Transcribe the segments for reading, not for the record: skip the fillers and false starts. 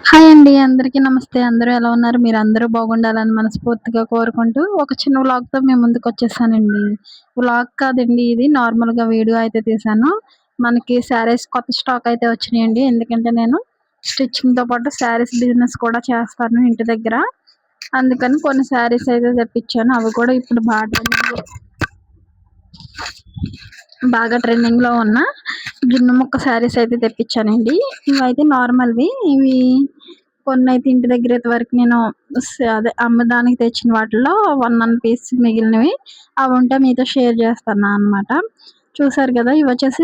Hi అండి. అందరికీ నమస్తే. అందరూ ఎలా ఉన్నారు? మీరందరూ బాగుండాలని మనస్ఫూర్తిగా కోరుకుంటూ, ఒక చిన్న వ్లాగ్‌తో మీ ముందుకొచ్చేసానండి. వ్లాగ్ కాదండి ఇది. నార్మల్‌గా వీడియో అయితే తీశాను. మనకి శారీస్ కొత్త స్టాక్ అయితే వచ్చినాయండి. ఎందుకంటే నేను స్టిచ్చింగ్‌తో పాటు శారీస్ బిజినెస్ కూడా చేస్తాను ఇంటి దగ్గర. అందుకని కొన్ని శారీస్ అయితే తెప్పించాను. అవి కూడా ఇప్పుడు బాగా ట్రెండింగ్‌లో ఉన్న జున్ను ముక్క శారీస్ అయితే తెప్పించానండి. ఇవైతే నార్మల్‌వి. ఇవి కొన్నైతే ఇంటి దగ్గర వరకు నేను అదే అమ్మడానికి తెచ్చిన వాటిలో 1 పీస్ మిగిలినవి అవి ఉంటే మీతో షేర్ చేస్తున్నా అనమాట. చూసారు కదా! ఇవొచ్చేసి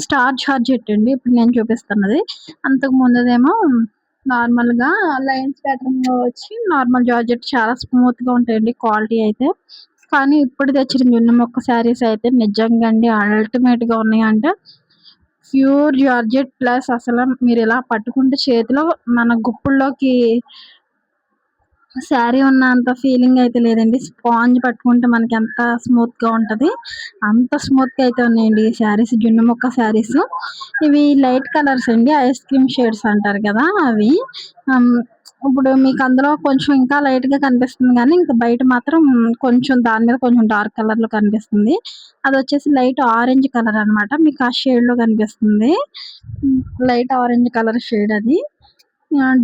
స్టార్ జార్జెట్ అండి. ఇప్పుడు నేను చూపిస్తున్నది. అంతకు ముందుదేమో నార్మల్‌గా లైన్స్ ప్యాటర్న్‌లో వచ్చి నార్మల్ జార్జెట్ చాలా స్మూత్‌గా ఉంటాయండి క్వాలిటీ అయితే. కానీ ఇప్పుడు తెచ్చిన జున్ను ముక్క శారీస్ అయితే నిజంగా అండి అల్టిమేట్‌గా ఉన్నాయంటే ప్యూర్ జార్జెట్ ప్లస్ అసల మీరిలా పట్టుకుంటే చేతిలో మన గుప్పుల్లోకి శారీ ఉన్నంత ఫీలింగ్ అయితే లేదండి. స్పాంజ్ పట్టుకుంటే మనకి ఎంత స్మూత్‌గా ఉంటది. అంత స్మూత్‌గా అయితే ఉన్నాయండి ఈ శారీస్. జున్ను ముక్క శారీస్. ఇవి లైట్ కలర్స్ అండి. ఐస్ క్రీమ్ షేడ్స్ అంటారు కదా! అవి. హ్మ్. ఇప్పుడు మీకు అందులో కొంచెం ఇంకా లైట్‌గా కనిపిస్తుంది గానీ, ఇంకా బయట మాత్రం కొంచెం దాని మీద కొంచెం డార్క్ కలర్‌లో కనిపిస్తుంది. అదొచ్చేసి లైట్ ఆరెంజ్ కలర్ అనమాట. మీకు ఆ షేడ్‌లో కనిపిస్తుంది. లైట్ ఆరెంజ్ కలర్ షేడ్ అది.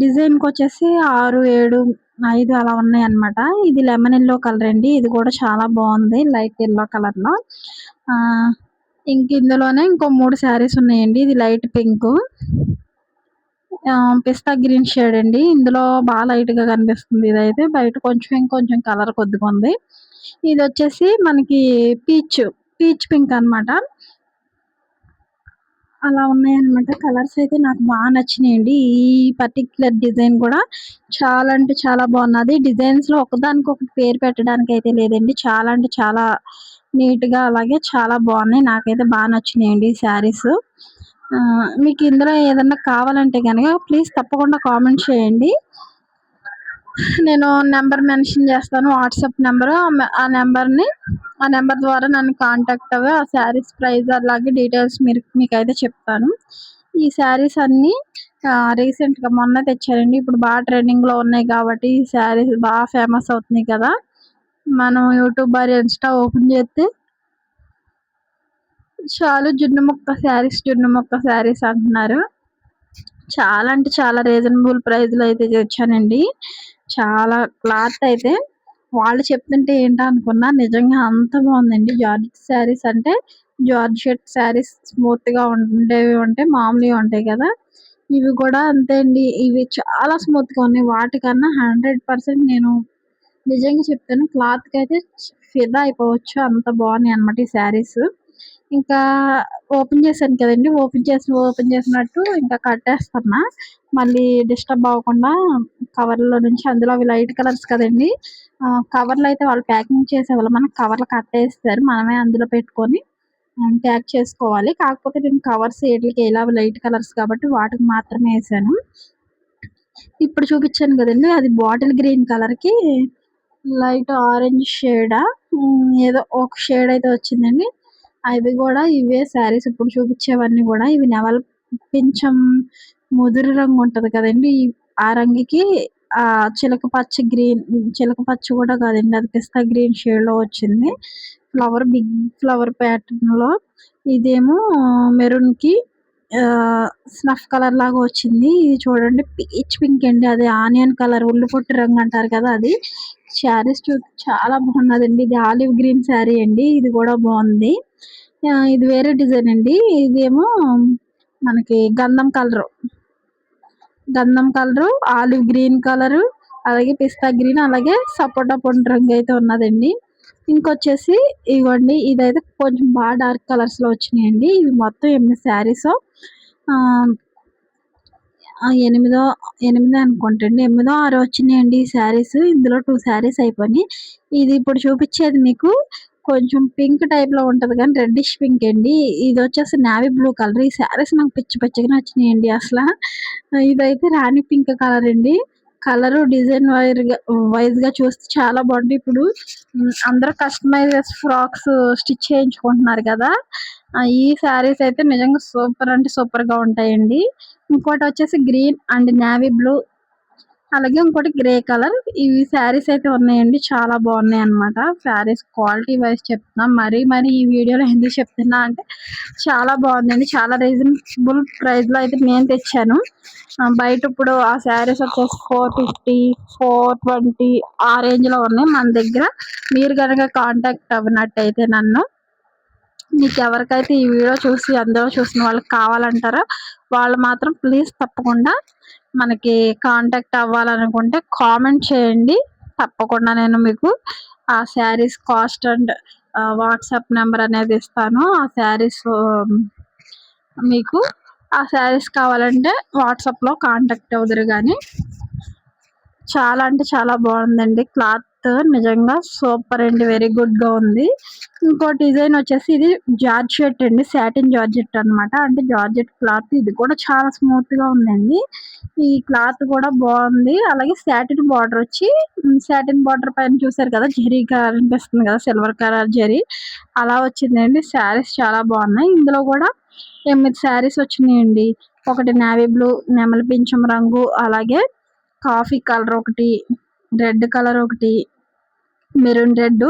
డిజైన్‌కొచ్చేసి 6, 7, 5 అలా ఉన్నాయన్నమాట. ఇది లెమన్ యెల్లో కలర్ అండి. ఇది కూడా చాలా బావుంది. లైట్ యెల్లో కలర్‌లో. ఆహ్, ఇందులోనే ఇంకో 3 శారీస్ ఉన్నాయండి. ఇది లైట్ పింకు. పిస్తా గ్రీన్ షేడ్ అండి. ఇందులో లైట్‌గా కనిపిస్తుంది ఇదైతే. బయట కొంచెం ఇంకొంచెం కలర్ కొద్దిగా ఉంది. ఇదొచ్చేసి మనకి పీచ్, పీచ్ పింక్ అనమాట. అలా ఉన్నాయన్నమాట. కలర్స్ అయితే నాకు నచ్చినాయండి. ఈ పర్టిక్యులర్ డిజైన్ కూడా చాలా అంటే చాలా బాగున్నది. డిజైన్స్‌లో ఒకదానికొకటి పేరు పెట్టడానికైతే లేదండి. చాలా అంటే చాలా నీట్‌గా అలాగే చాలా బాగున్నాయి. నాకైతే నచ్చినాయండి ఈ శారీస్. మీకు ఇందులో ఏదన్నా కావాలంటే గనక ప్లీజ్ తప్పకుండా కామెంట్ చేయండి. నేను నంబర్ మెన్షన్ చేస్తాను. WhatsApp number. ఆ నంబర్ ద్వారా నన్ను కాంటాక్ట్ అవ్వి ఆ శారీస్ ప్రైస్ అలాగే డీటెయిల్స్ మీకైతే చెప్తాను. ఈ శారీస్ అన్నీ రీసెంట్‌గా మొన్న తెచ్చానండి. ఇప్పుడు ట్రెండింగ్‌లో ఉన్నాయి కాబట్టి ఈ శారీస్ ఫేమస్ అవుతున్నాయి కదా! మనం యూట్యూబ్ ఆర్ ఇన్‌స్టా ఓపెన్ చేస్తే చాలు జున్ను ముక్క శారీస్ అంటున్నారు. చాలా అంటే చాలా రీజనబుల్ ప్రైస్‌లో అయితే తెచ్చానండి. చాలా క్లాత్ అయితే వాళ్ళు చెప్తుంటే ఏంటా అనుకున్నా. నిజంగా అంత బావుందండి. జార్జెట్ శారీస్ అంటే జార్జెట్ శారీస్ స్మూత్‌గా ఉండేవి ఉంటాయి. మామూలుగా ఉంటాయి కదా! ఇవి కూడా అంతే అండి. ఇవి చాలా స్మూత్‌గా ఉన్నాయి. వాటికన్నా 100% నేను నిజంగా చెప్తాను క్లాత్‌కైతే ఫిదా అయిపోవచ్చు. అంత బావున్నాయన్నమాట ఈ శారీస్. ఇంకా ఓపెన్ చేశాను కదండీ! ఓపెన్ చేసినట్టు ఇంకా కట్టేస్తున్నా. మళ్ళీ డిస్టర్బ్ అవ్వకుండా కవర్‌లో నుంచి అందులో అవి లైట్ కలర్స్ కదండీ! కవర్‌లో అయితే వాళ్ళు ప్యాకింగ్ చేసేవాళ్ళు. మనకు కవర్‌లో కట్టేస్తారు. మనమే అందులో పెట్టుకొని ప్యాక్ చేసుకోవాలి. కాకపోతే నేను కవర్స్ ఈట్లికి ఇలా లైట్ కలర్స్ కాబట్టి వాటికి మాత్రమే ఏసాను. ఇప్పుడు చూపించాను కదండీ! అది బాటిల్ గ్రీన్ కలర్‌కి లైట్ ఆరెంజ్ షేడా ఏదో ఒక షేడ్ అయితే వచ్చిందండి. అవి గూడా ఇవే శారీస్ ఇప్పుడు చూపించేవన్నీ గూడా ఇవి కొంచెం ముదురు రంగు ఉంటది కదండీ! ఆ రంగుకి చిలక పచ్చ కూడా కాదండి. అది పిస్తా గ్రీన్ షేడ్‌లో వచ్చింది. బిగ్ ఫ్లవర్ ప్యాటర్న్‌లో ఇదేమో మెరూన్‌కి స్నఫ్ కలర్ లాగా వచ్చింది. ఇది చూడండి పీచ్ పింక్ అండి. అదే ఆనియన్ కలర్ ఉల్లి పొట్టు రంగు అంటారు కదా! అది. శారీస్ చాలా బాగున్నదండి. ఇది ఆలివ్ గ్రీన్ శారీ అండి. ఇది కూడా బావుంది. ఇది వేరే డిజైన్ అండి. ఇదేమో మనకి గంధం కలరు, ఆలివ్ గ్రీన్ కలరు, అలాగే పిస్తా గ్రీన్, అలాగే సపోటా పండు రంగు అయితే ఉన్నదండి. ఇంకొచ్చేసి ఇగోండి ఇదైతే కొంచెం డార్క్ కలర్స్‌లో వచ్చినాయండి. ఇవి మొత్తం 8 శారీసు. ఆహ్, ఎనిమిదో అనుకుంటండి. ఎనిమిదో, ఆరో వచ్చినాయండి ఈ శారీస్. ఇందులో 2 శారీస్ అయిపోయినాయి. ఇది ఇప్పుడు చూపించేది మీకు కొంచెం పింక్ టైప్‌లో ఉంటది గానీ రెడ్డిష్ పింక్ అండి. ఇదొచ్చేసి నేవీ బ్లూ కలర్. ఈ శారీస్ నాకు పిచ్చి పిచ్చిగా నచ్చినాయండి అసల. ఇదైతే రాణి పింక్ కలర్ అండి. కలరు డిజైన్ వైస్‌గా చూస్తే చాలా బాగుంటాయి. ఇప్పుడు అందరూ కస్టమైజర్స్ ఫ్రాక్స్ స్టిచ్ చేయించుకుంటున్నారు కదా! ఈ శారీస్ అయితే నిజంగా సూపర్ అంటే సూపర్‌గా ఉంటాయండి. ఇంకోటి వచ్చేసి గ్రీన్ అండ్ నేవీ బ్లూ, అలాగే ఇంకోటి గ్రే కలర్. ఇవి శారీస్ అయితే ఉన్నాయండి, చాలా బాగున్నాయి అన్నమాట. శారీస్ క్వాలిటీ వైజ్ చెప్తున్నా, మరి ఈ వీడియోలో ఎందుకు చెప్తున్నా అంటే చాలా బాగుందండి. చాలా రీజనబుల్ ప్రైస్ లో అయితే నేను తెచ్చాను. బయట ఇప్పుడు ఆ శారీస్ వచ్చేసి 450, 420 ఆ రేంజ్ లో ఉన్నాయి. మన దగ్గర మీరు కనుక కాంటాక్ట్ అవ్వనట్టయితే నన్ను, మీకు ఎవరికైతే ఈ వీడియో చూసి అందరూ చూసిన వాళ్ళకి కావాలంటారో వాళ్ళు మాత్రం ప్లీజ్ తప్పకుండా మనకి కాంటాక్ట్ అవ్వాలనుకుంటే కామెంట్ చేయండి. తప్పకుండా నేను మీకు ఆ saris cost and WhatsApp number అనేది ఇస్తాను. ఆ శారీస్ మీకు ఆ శారీస్ కావాలంటే వాట్సాప్లో కాంటాక్ట్ అవుదురు కానీ. చాలా అంటే చాలా బాగుందండి. క్లాత్ నిజంగా సూపర్ అండి, వెరీ గుడ్ గా ఉంది. ఇంకో డిజైన్ వచ్చేసి ఇది జార్జెట్ అండి, సాటిన్ జార్జెట్ అన్నమాట. అంటే జార్జెట్ క్లాత్, ఇది కూడా చాలా స్మూత్ గా ఉందండి. ఈ క్లాత్ కూడా బాగుంది. అలాగే సాటిన్ బార్డర్ వచ్చి, సాటిన్ బార్డర్ పైన చూసారు కదా జరీ కనిపిస్తుంది కదా, సిల్వర్ కలర్ జరీ అలా వచ్చిందండి. శారీస్ చాలా బాగున్నాయి. ఇందులో కూడా 8 శారీస్ వచ్చినాయండి. ఒకటి నేవీ బ్లూ, నెమలి పింఛం రంగు, అలాగే కాఫీ కలర్ ఒకటి, రెడ్ కలర్ ఒకటి, maroon red,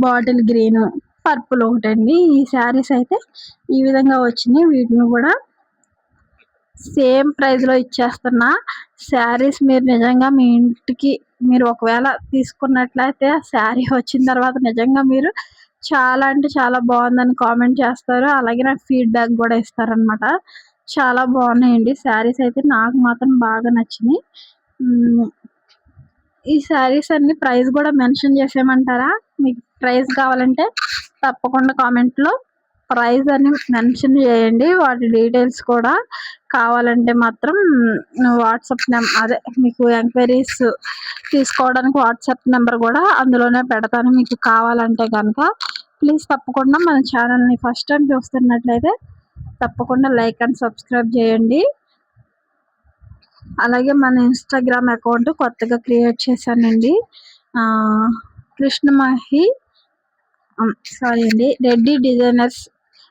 bottle green, purple ఒకటండి. ఈ శారీస్ అయితే ఈ విధంగా వచ్చినాయి. వీటిని కూడా సేమ్ ప్రైస్ లో ఇచ్చేస్తున్నా. శారీస్ మీరు నిజంగా మీ ఇంటికి మీరు ఒకవేళ తీసుకున్నట్లయితే శారీ వచ్చిన తర్వాత నిజంగా మీరు చాలా అంటే చాలా బాగుందని కామెంట్ చేస్తారు. అలాగే నాకు ఫీడ్బ్యాక్ కూడా ఇస్తారనమాట. చాలా బాగున్నాయండి శారీస్ అయితే, నాకు మాత్రం బాగా నచ్చినాయి. ఈ శారీస్ అన్ని ప్రైస్ కూడా మెన్షన్ చేసేయమంటారా? మీకు ప్రైస్ కావాలంటే తప్పకుండా కామెంట్ లో ప్రైస్ అని మెన్షన్ చేయండి. వాటి డీటెయిల్స్ కూడా కావాలంటే మాత్రం వాట్సాప్ అదే మీకు ఎంక్వైరీస్ తీసుకోవడానికి వాట్సాప్ నెంబర్ కూడా అందులోనే పెడతాను. మీకు కావాలంటే కనుక ప్లీజ్ తప్పకుండా మన ఛానల్ని ఫస్ట్ టైం చూస్తున్నట్లయితే తప్పకుండా లైక్ అండ్ సబ్స్క్రైబ్ చేయండి. అలాగే మన ఇన్స్టాగ్రామ్ అకౌంట్ కొత్తగా క్రియేట్ చేశానండి. కృష్ణమహి సారీ అండి, రెడ్డి డిజైనర్స్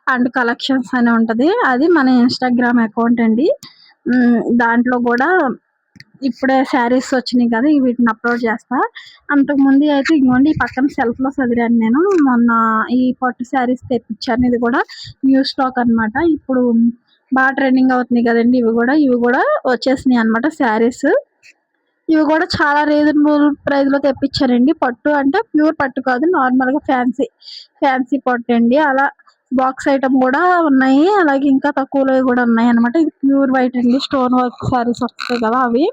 అండ్ కలెక్షన్స్ అని ఉంటుంది. అది మన ఇన్స్టాగ్రామ్ అకౌంట్ అండి. దాంట్లో కూడా ఇప్పుడే శారీస్ వచ్చినాయి కదా, వీటిని అప్లోడ్ చేస్తా. అంతకుముందు అయితే ఇదిగోండి ఈ పక్కన సెల్ఫ్ లో చదివాను నేను. మొన్న ఈ పట్టు శారీస్ తెప్పించాను. ఇది కూడా న్యూ స్టాక్ అన్నమాట. ఇప్పుడు బాగా ట్రెండింగ్ అవుతున్నాయి కదండి, ఇవి కూడా వచ్చేసినాయి అన్నమాట శారీస్. ఇవి కూడా చాలా రీజనబుల్ ప్రైస్ లో తెప్పించారండి. పట్టు అంటే ప్యూర్ పట్టు కాదు, నార్మల్ గా ఫ్యాన్సీ పట్టు అండి. అలా బాక్స్ ఐటమ్ కూడా ఉన్నాయి, అలాగే ఇంకా తక్కువలో కూడా ఉన్నాయి అన్నమాట. ఇది ప్యూర్ వైట్ అండి, స్టోన్ వర్క్ శారీస్ వస్తాయి కదా అవి.